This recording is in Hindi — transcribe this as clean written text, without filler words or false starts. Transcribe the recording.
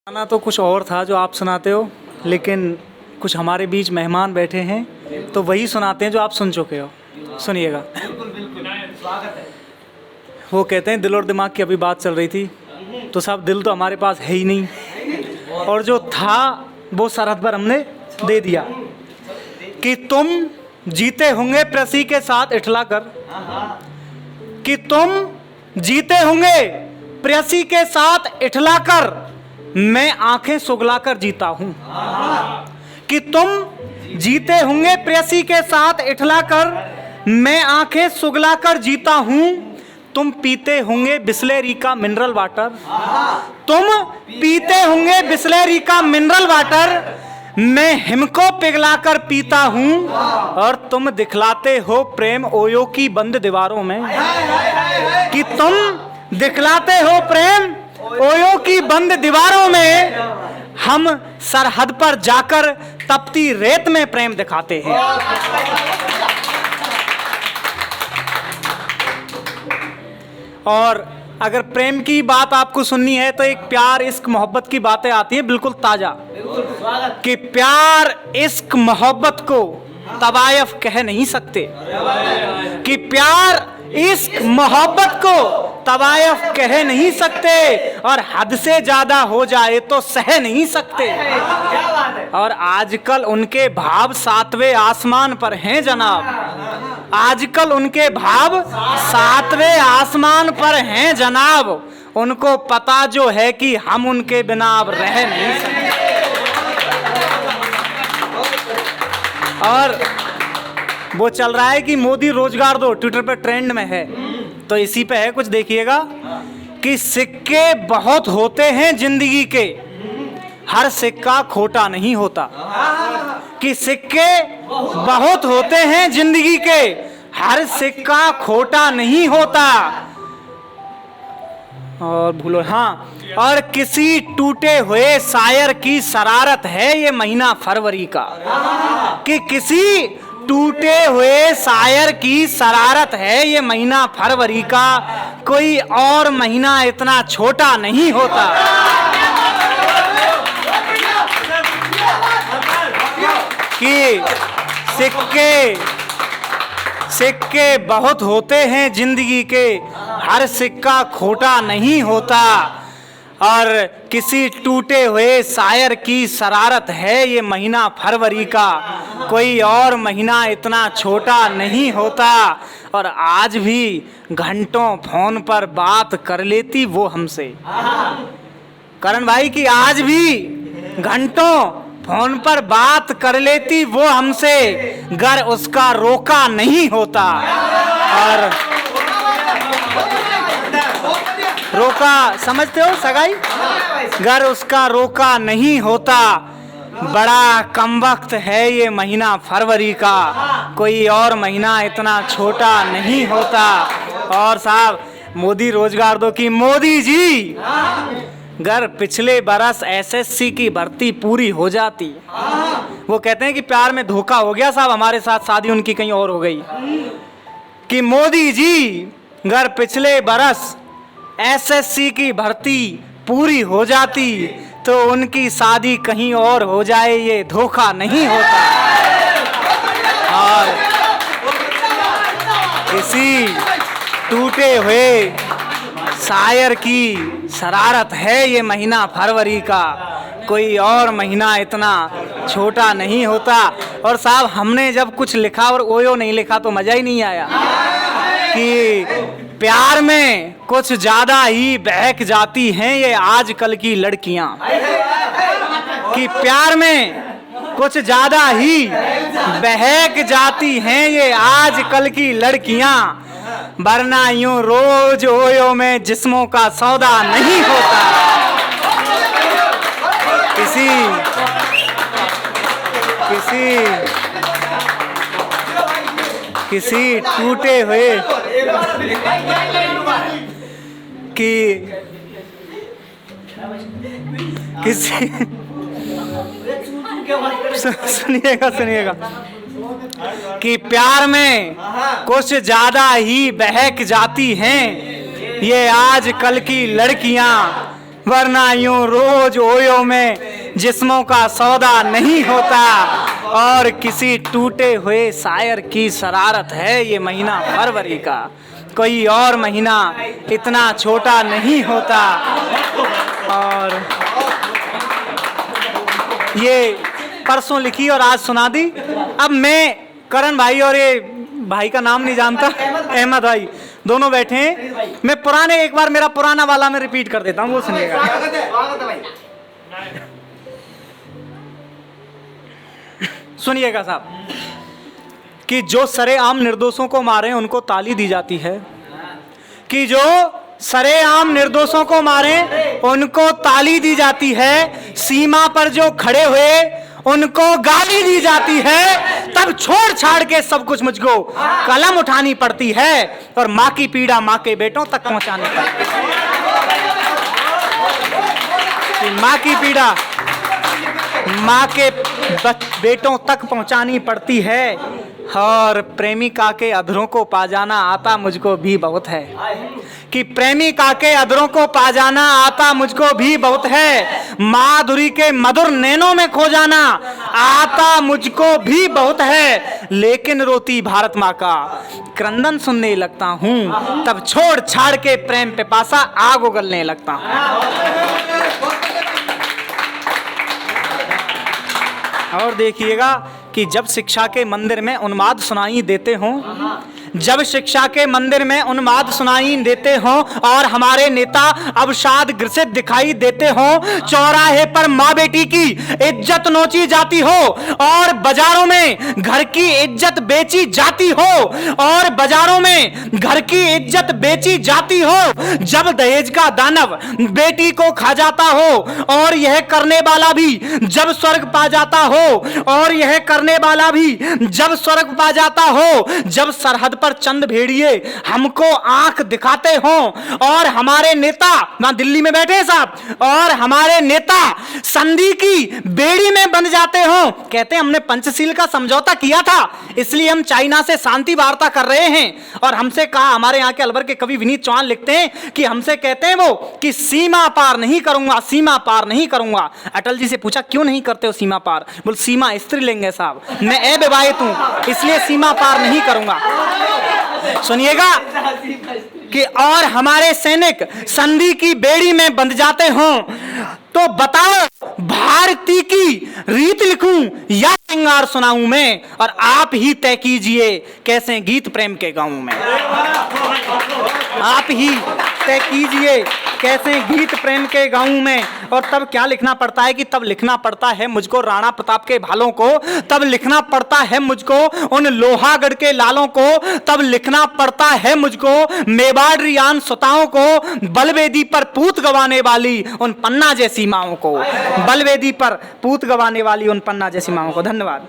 गाना तो कुछ और था जो आप सुनाते हो, लेकिन कुछ हमारे बीच मेहमान बैठे हैं तो वही सुनाते हैं जो आप सुन चुके हो। सुनिएगा। स्वागत है। वो कहते हैं दिल और दिमाग की अभी बात चल रही थी, तो साहब दिल तो हमारे पास है ही नहीं, और जो था वो सरहद पर हमने दे दिया कि तुम जीते होंगे प्रेसी के साथ इठला कर, कि तुम जीते होंगे प्रेसी के साथ इठला कर, मैं आंखें सुगला कर जीता हूं। कि तुम जीते होंगे प्रेसी के साथ इठला कर, मैं आंखें सुगला कर जीता हूं। तुम पीते होंगे बिस्लेरी का मिनरल वाटर, तुम पीते होंगे बिस्लेरी का मिनरल वाटर, मैं हिमको पिघला कर पीता हूं। और तुम दिखलाते हो प्रेम ओयो की बंद दीवारों में, कि तुम दिखलाते हो प्रेम ओयो की बंद दीवारों में, हम सरहद पर जाकर तपती रेत में प्रेम दिखाते हैं। और अगर प्रेम की बात आपको सुननी है तो एक प्यार इश्क मोहब्बत की बातें आती हैं बिल्कुल ताजा, कि प्यार इश्क मोहब्बत को तवायफ कह नहीं सकते, कि प्यार इश्क मोहब्बत को तवायफ कह नहीं सकते, और हद से ज्यादा हो जाए तो सह नहीं सकते। और आजकल उनके भाव सातवें आसमान पर हैं जनाब, आजकल उनके भाव सातवें आसमान पर हैं जनाब। उनको पता जो है कि हम उनके बिना अब रह नहीं सकते। और वो चल रहा है कि मोदी रोजगार दो, ट्विटर पे ट्रेंड में है, तो इसी पे है कुछ देखिएगा कि सिक्के बहुत होते हैं जिंदगी के, हर सिक्का खोटा नहीं होता। कि सिक्के बहुत होते हैं जिंदगी के, हर सिक्का खोटा नहीं होता। और भूलो हाँ, और किसी टूटे हुए शायर की शरारत है ये महीना फरवरी का, कि किसी टूटे हुए शायर की शरारत है ये महीना फरवरी का, कोई और महीना इतना छोटा नहीं होता। कि सिक्के बहुत होते हैं जिंदगी के, हर सिक्का खोटा नहीं होता। और किसी टूटे हुए शायर की शरारत है ये महीना फरवरी का, कोई और महीना इतना छोटा नहीं होता। और आज भी घंटों फोन पर बात कर लेती वो हमसे, करण भाई, कि आज भी घंटों फोन पर बात कर लेती वो हमसे, गर उसका रोका नहीं होता। और रोका समझते हो सगाई, गर उसका रोका नहीं होता। बड़ा कमबख्त है ये महीना फरवरी का, कोई और महीना इतना छोटा नहीं होता। और साहब मोदी रोजगार दो कि मोदी जी, गर पिछले बरस एसएससी की भर्ती पूरी हो जाती, वो कहते हैं कि प्यार में धोखा हो गया साहब, हमारे साथ शादी उनकी कहीं और हो गई, कि मोदी जी गर पिछले बरस एसएससी की भर्ती पूरी हो जाती तो उनकी शादी कहीं और हो जाए, ये धोखा नहीं होता। और किसी टूटे हुए शायर की शरारत है ये महीना फरवरी का, कोई और महीना इतना छोटा नहीं होता। और साहब हमने जब कुछ लिखा और ओयो नहीं लिखा तो मजा ही नहीं आया, कि प्यार में कुछ ज्यादा ही बहक जाती हैं ये आजकल की लड़कियां, कि प्यार में कुछ ज्यादा ही बहक जाती हैं ये आजकल की लड़कियां, वरना यूं रोज ओयो में जिस्मों का सौदा नहीं होता। किसी टूटे हुए कि किसी सुनिएगा कि प्यार में कुछ ज्यादा ही बहक जाती हैं ये आजकल की लड़कियां, वरना यूं रोज ओयो में जिस्मों का सौदा नहीं होता। और किसी टूटे हुए शायर की शरारत है ये महीना फरवरी का, कोई और महीना इतना छोटा नहीं होता। और ये परसों लिखी और आज सुना दी। अब मैं करण भाई और ये भाई का नाम नहीं जानता, अहमद भाई, दोनों बैठे हैं। मैं पुराने, एक बार मेरा पुराना वाला मैं रिपीट कर देता हूँ, वो सुनिएगा। सुनिएगा साहब कि जो सरेआम निर्दोषों को मारे उनको ताली दी जाती है, कि जो सरेआम निर्दोषों को मारे उनको ताली दी जाती है, सीमा पर जो खड़े हुए उनको गाली दी जाती है। तब छोड़ छाड़ के सब कुछ मुझको कलम उठानी पड़ती है और माँ की पीड़ा माँ के बेटों तक पहुंचानी पड़ती है। माँ की पीड़ा माँ के बेटों तक पहुंचानी पड़ती है। और प्रेमिका के अधरों को पा जाना आता मुझको भी बहुत है, कि प्रेमिका के अधरों को पा जाना आता मुझको भी बहुत है। माधुरी के मधुर नैनों में खो जाना आता मुझको भी बहुत है। लेकिन रोती भारत माँ का क्रंदन सुनने लगता हूँ, तब छोड़ छाड़ के प्रेम पे पासा आग उगलने लगता हूँ। और देखिएगा कि जब शिक्षा के मंदिर में उन्माद सुनाई देते हों, जब शिक्षा के मंदिर में उन्माद सुनाई देते हों और हमारे नेता अवसाद ग्रसित दिखाई देते हों, चौराहे पर माँ बेटी की इज्जत नोची जाती हो और बाजारों में घर की इज्जत बेची जाती हो, और बाजारों में घर की इज्जत बेची जाती हो, जब दहेज का दानव बेटी को खा जाता हो और यह करने वाला भी जब स्वर्ग पा जाता हो, और यह करने वाला भी जब स्वर्ग पा जाता हो, जब सरहद पर चंद भेड़िए हमको आंख दिखाते हों और हमारे नेता वहां दिल्ली में बैठे साहब, और हमारे नेता संधि की बेड़ी में बंध जाते हों, कहते हैं हमने पंचशील का समझौता किया था इसलिए हम चाइना से शांति वार्ता कर रहे हैं। और हमसे कहा, हमारे यहाँ के अलवर के कवि विनीत चौहान लिखते हैं कि हमसे कहते हैं वो कि सीमा पार नहीं करूंगा, सीमा पार नहीं करूंगा। अटल जी से पूछा क्यों नहीं करते हो सीमा पार? बोल सीमा स्त्रीलिंग है साहब, मैं अविवाहित हूं इसलिए सीमा पार नहीं करूंगा। सुनिएगा कि और हमारे सैनिक संधि की बेड़ी में बंध जाते हों, तो बताओ भारती की रीत लिखूं या श्रृंगार सुनाऊं मैं, और आप ही तय कीजिए कैसे गीत प्रेम के गाऊं मैं। आप ही तय कीजिए कैसे गीत प्रेम के गाऊं मैं। और तब क्या लिखना पड़ता है कि तब लिखना पड़ता है मुझको राणा प्रताप के भालों को, तब लिखना पड़ता है मुझको उन लोहागढ़ के लालों को, तब लिखना पड़ता है मुझको मेवाड़ रियान सुताओं को, बलवेदी पर पूत गवाने वाली उन पन्ना जैसी माओं को, बलवेदी पर पूत गवाने वाली उन पन्ना जैसी माओं को। धन्यवाद।